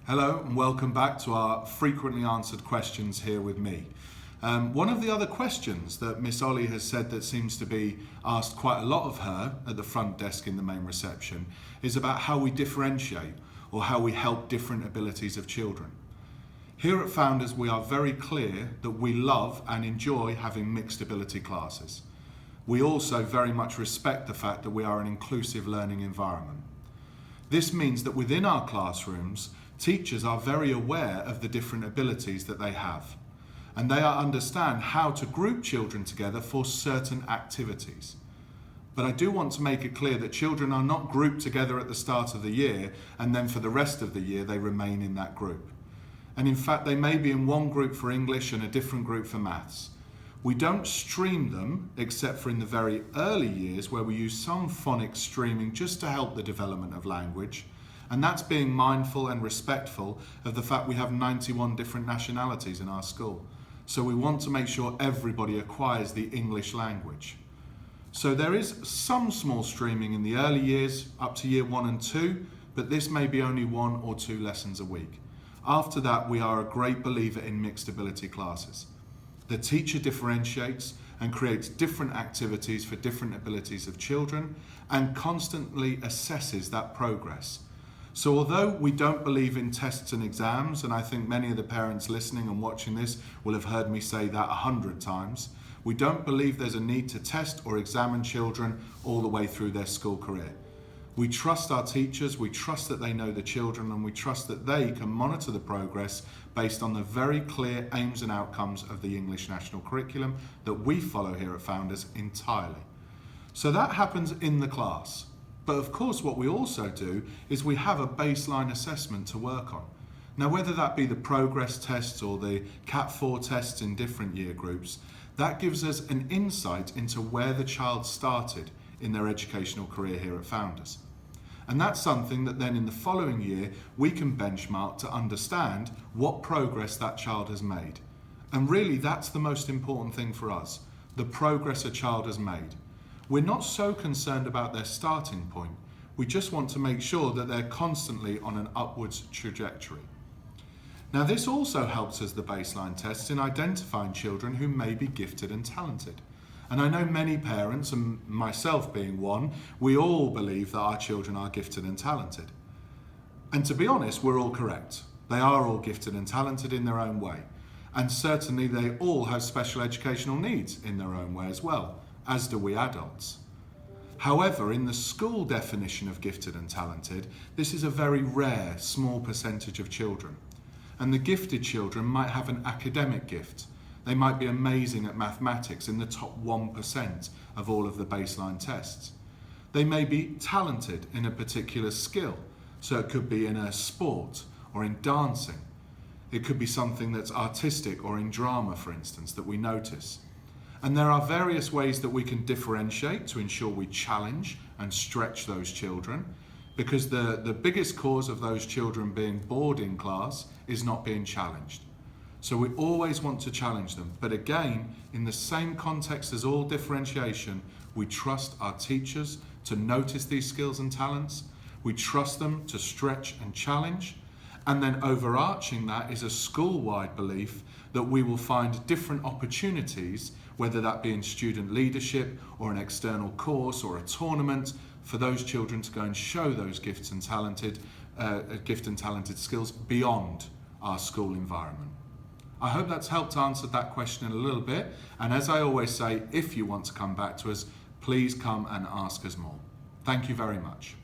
Hello and welcome back to our frequently answered questions here with me. One of the other questions that Miss Ollie has said that seems to be asked quite a lot of her at the front desk in the main reception is about how we differentiate or how we help different abilities of children. Here at Founders we are very clear that we love and enjoy having mixed ability classes. We also very much respect the fact that we are an inclusive learning environment. This means that within our classrooms, teachers are very aware of the different abilities that they have, and they understand how to group children together for certain activities. But I do want to make it clear that children are not grouped together at the start of the year and then for the rest of the year they remain in that group. And in fact they may be in one group for English and a different group for maths. We don't stream them except for in the very early years where we use some phonics streaming just to help the development of language. And that's being mindful and respectful of the fact we have 91 different nationalities in our school. So we want to make sure everybody acquires the English language. So there is some small streaming in the early years up to year 1 and 2, but this may be only 1 or 2 lessons a week. After that, we are a great believer in mixed ability classes. The teacher differentiates and creates different activities for different abilities of children and constantly assesses that progress. So although we don't believe in tests and exams, and I think many of the parents listening and watching this will have heard me say that 100 times, we don't believe there's a need to test or examine children all the way through their school career. We trust our teachers, we trust that they know the children, and we trust that they can monitor the progress based on the very clear aims and outcomes of the English National Curriculum that we follow here at Founders entirely. So that happens in the class. But of course what we also do is we have a baseline assessment to work on. Now whether that be the progress tests or the Cat 4 tests in different year groups, that gives us an insight into where the child started in their educational career here at Founders. And that's something that then in the following year we can benchmark to understand what progress that child has made. And really that's the most important thing for us, the progress a child has made. We're not so concerned about their starting point. We just want to make sure that they're constantly on an upwards trajectory. Now this also helps us, the baseline tests, in identifying children who may be gifted and talented. And I know many parents, and myself being one, we all believe that our children are gifted and talented. And to be honest, we're all correct. They are all gifted and talented in their own way. And certainly they all have special educational needs in their own way as well, as do we adults. However, in the school definition of gifted and talented, this is a very rare, small percentage of children. And the gifted children might have an academic gift. They might be amazing at mathematics, in the top 1% of all of the baseline tests. They may be talented in a particular skill, so it could be in a sport or in dancing. It could be something that's artistic or in drama, for instance, that we notice. And there are various ways that we can differentiate to ensure we challenge and stretch those children, because the biggest cause of those children being bored in class is not being challenged. So we always want to challenge them. But again, in the same context as all differentiation, we trust our teachers to notice these skills and talents. We trust them to stretch and challenge. And then overarching that is a school-wide belief that we will find different opportunities, whether that be in student leadership or an external course or a tournament, for those children to go and show those gifted and talented skills beyond our school environment. I hope that's helped answer that question a little bit. And as I always say, if you want to come back to us, please come and ask us more. Thank you very much.